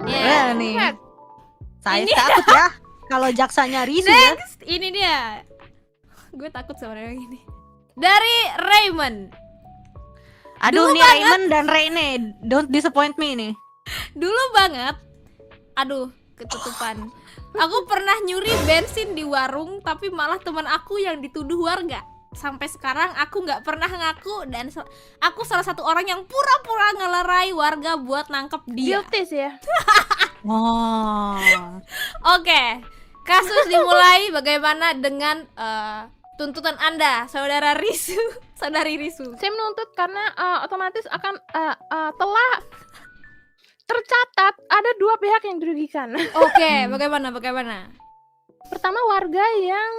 Ya nih. Buset. Saya Ini- takut ya kalau jaksanya Risu ya. Next, ini dia. Gue takut sama yang ini. Dari Raymond. Aduh Dulu nih banget. Raymond dan Rene, don't disappoint me nih. Dulu banget. Aduh, ketutupan. Aku pernah nyuri bensin di warung, tapi malah teman aku yang dituduh warga. Sampai sekarang aku nggak pernah ngaku dan aku salah satu orang yang pura-pura ngelerai warga buat nangkep dia. Guilty sih ya. Oh. Oke, kasus dimulai. Bagaimana dengan tuntutan Anda, saudara Risu, saudari Risu? Saya menuntut karena otomatis akan telah tercatat ada dua pihak yang dirugikan. Oke, bagaimana? Pertama warga yang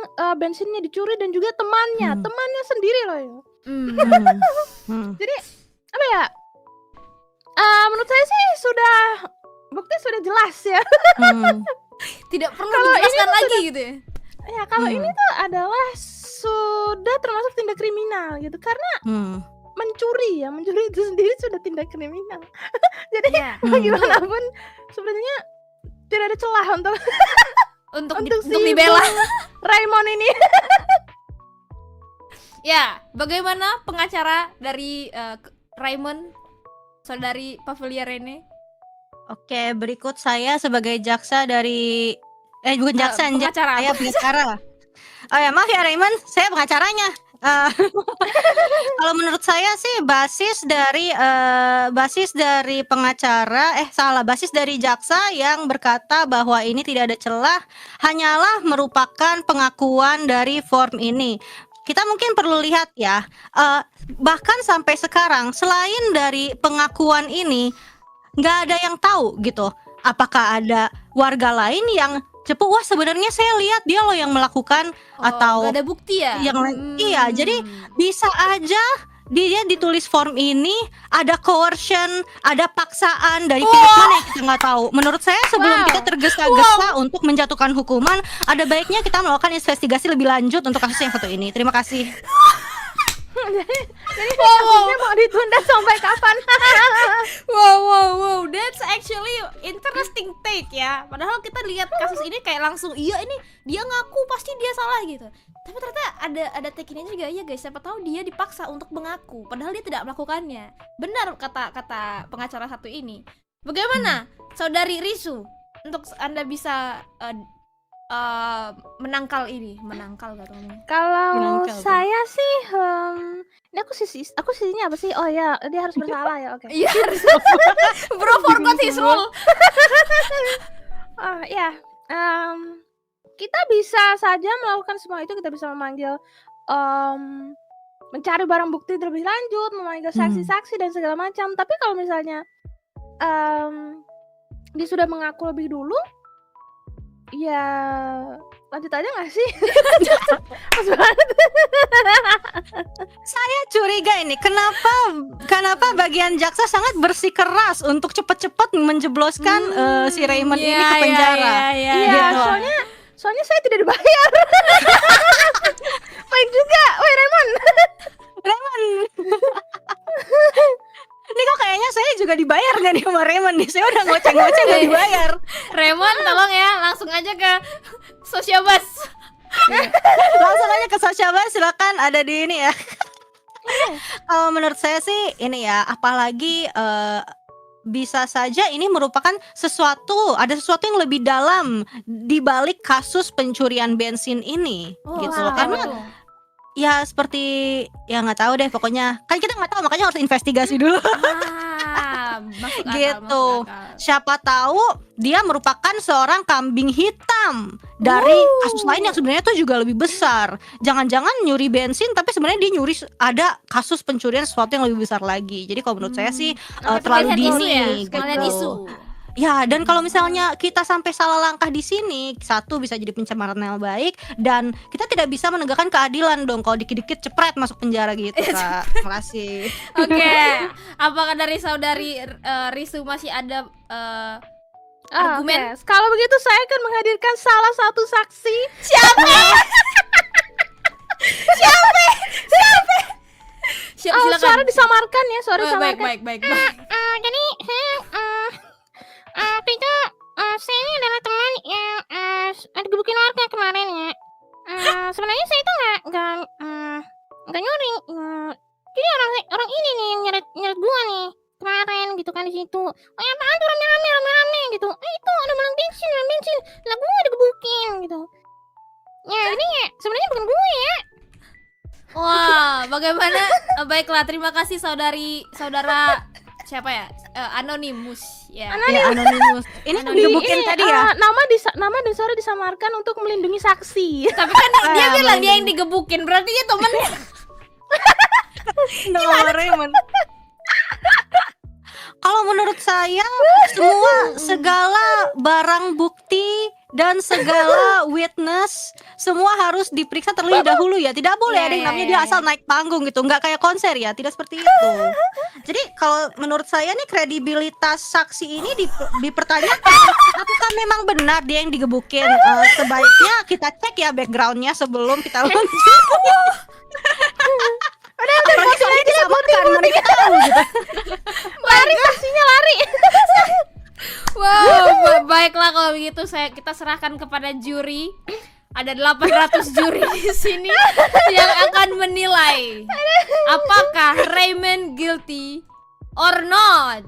bensinnya dicuri dan juga temannya sendiri loh ya. Jadi apa ya? Menurut saya sih bukti sudah jelas ya. Tidak perlu Kalau ini dijelaskan tuh lagi gitu ya. Ya kalau ini tuh adalah sudah termasuk tindak kriminal gitu karena mencuri itu sendiri sudah tindak kriminal. Jadi Iya. bagaimanapun sebenarnya tidak ada celah Untuk si dibela. Bung Raymond ini. Ya, bagaimana pengacara dari Raymond, saudari Pavelia Rene? Oke, berikut saya sebagai jaksa dari bukan jaksa, pengacara. saya pengacara. Oh ya, maaf ya Raymond, saya pengacaranya. Kalau menurut saya sih basis dari pengacara basis dari jaksa yang berkata bahwa ini tidak ada celah hanyalah merupakan pengakuan dari form ini. Kita mungkin perlu lihat ya, bahkan sampai sekarang selain dari pengakuan ini nggak ada yang tahu gitu. Apakah ada warga lain yang cepu, wah sebenarnya saya lihat dia loh yang melakukan atau nggak ada bukti ya? yang lain. Iya, jadi bisa aja dia ditulis form ini ada coercion, ada paksaan dari pihak mana yang kita nggak tahu. Menurut saya sebelum kita tergesa-gesa untuk menjatuhkan hukuman, ada baiknya kita melakukan investigasi lebih lanjut untuk kasus yang satu ini. Terima kasih. Jadi kasusnya mau ditunda sampai kapan? Wow, that's actually interesting take ya. Padahal kita lihat kasus ini kayak langsung iya ini dia ngaku pasti dia salah gitu. Tapi ternyata ada take ini juga ya guys. Siapa tahu dia dipaksa untuk mengaku padahal dia tidak melakukannya. Benar kata pengacara satu ini. Bagaimana saudari Risu untuk Anda bisa menangkal gak tuh ngomongnya? Kalau Menangkal tuh. saya sih ini aku sisinya apa sih? Oh ya, dia harus bersalah ya. Oke. Iya harus. Bro forgot his rule. Ya, kita bisa saja melakukan semua itu. Kita bisa memanggil mencari barang bukti terlebih lanjut, memanggil saksi-saksi dan segala macam. Tapi kalau misalnya dia sudah mengaku lebih dulu, ya lanjut aja nggak sih? Pas banget. Saya curiga ini kenapa bagian jaksa sangat bersikeras untuk cepat-cepat menjebloskan si Raymond ini ke penjara. Iya. Iya, Gitu. soalnya saya tidak dibayar. Baik juga, woi Raymond. Ini kok kayaknya saya juga dibayar nggak nih sama Raymond nih? Saya udah ngoceh-ngoceh nggak dibayar. Raymond tolong ya langsung aja ke Sosiabas. Langsung aja ke Sosial, silakan ada di ini ya. Kalau menurut saya sih ini ya, apalagi bisa saja ini merupakan ada sesuatu yang lebih dalam di balik kasus pencurian bensin ini, gitu loh. Karena ya seperti ya nggak tahu deh, pokoknya kan kita nggak tahu, makanya harus investigasi dulu. Masuk akal, Gitu. masuk akal. Siapa tahu dia merupakan seorang kambing hitam dari kasus lain yang sebenarnya tuh juga lebih besar. Jangan-jangan nyuri bensin tapi sebenarnya dia nyuri ada kasus pencurian sesuatu yang lebih besar lagi. Jadi kalau menurut saya sih terlalu Sekalian isu dini ya, gitu. sekalian isu. Ya, dan kalau misalnya kita sampai salah langkah di sini, satu bisa jadi pencemaran nama baik, dan kita tidak bisa menegakkan keadilan dong kalau dikit-dikit cepret masuk penjara gitu, Kak. Terima kasih. Oke, apakah dari saudari Risu masih ada argumen? Oke. Kalau begitu saya akan menghadirkan salah satu saksi. Silakan. Suara disamarkan ya, suara Baik, disamarkan. baik. Jadi saya waktu itu saya ini adalah teman yang digebukin warga kemarin ya. Sebenarnya saya itu nggak nyuri. Jadi orang ini nih yang nyeret gua nih kemarin gitu kan di situ. Oh ya apaan tuh rame-rame gitu. Itu ada malang bensin. Lah gua digebukin gitu. Ya ini ya sebenarnya bukan gue ya. Wah, bagaimana? Baiklah, terima kasih saudara siapa ya? Anonymous ya. Anonymous. Ini digebukin tadi ya. Nama dan suara disamarkan untuk melindungi saksi. Tapi kan dia bilang dia yang digebukin, berarti dia temennya. Nama Raymond. Kalau menurut saya segala barang bukti dan segala witness semua harus diperiksa terlebih dahulu ya. Tidak boleh ada yang namanya dia asal naik panggung gitu. Nggak kayak konser ya, tidak seperti itu. Jadi kalau menurut saya nih kredibilitas saksi ini dipertanyakan. Apakah memang benar dia yang digebukin? Sebaiknya kita cek ya backgroundnya sebelum kita lanjut. Apalagi soalnya disamakan, mana kita tahu gitu. Lari saksinya lari. Wow, baiklah kalau begitu kita serahkan kepada juri. Ada 800 juri di sini yang akan menilai apakah Raymond guilty or not.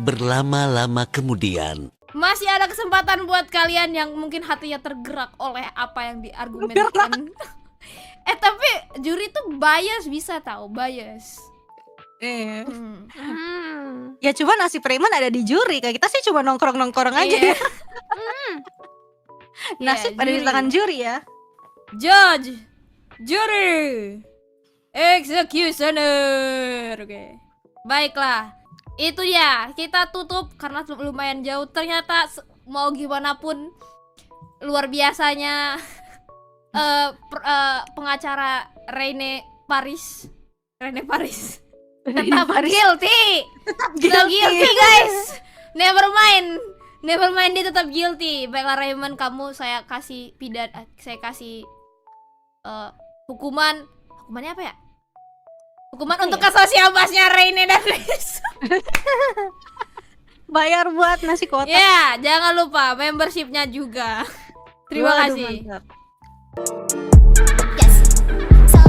Berlama-lama kemudian. Masih ada kesempatan buat kalian yang mungkin hatinya tergerak oleh apa yang diargumenkan. Tapi juri tuh bias, bisa tahu bias. Ya cuma nasib Raymond ada di juri. Kayak kita sih cuma nongkrong-nongkrong aja. Nasib ada di tangan juri ya. Judge, jury, executioner. Oke. Baiklah. Itu ya, kita tutup karena lumayan jauh. Ternyata mau gimana pun luar biasanya pengacara Rene Paris tetap guilty. Tetap guilty guys. Never mind dia tetap guilty. Baiklah Raymond, kamu saya kasih hukumannya apa ya? Hukuman untuk kesosialbasnya Rene dan Riz. Bayar buat nasi kotak. Ya, jangan lupa membershipnya juga. Terima kasih. Mantap. Yes. So, 他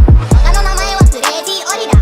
の名前はクレイジーオリラ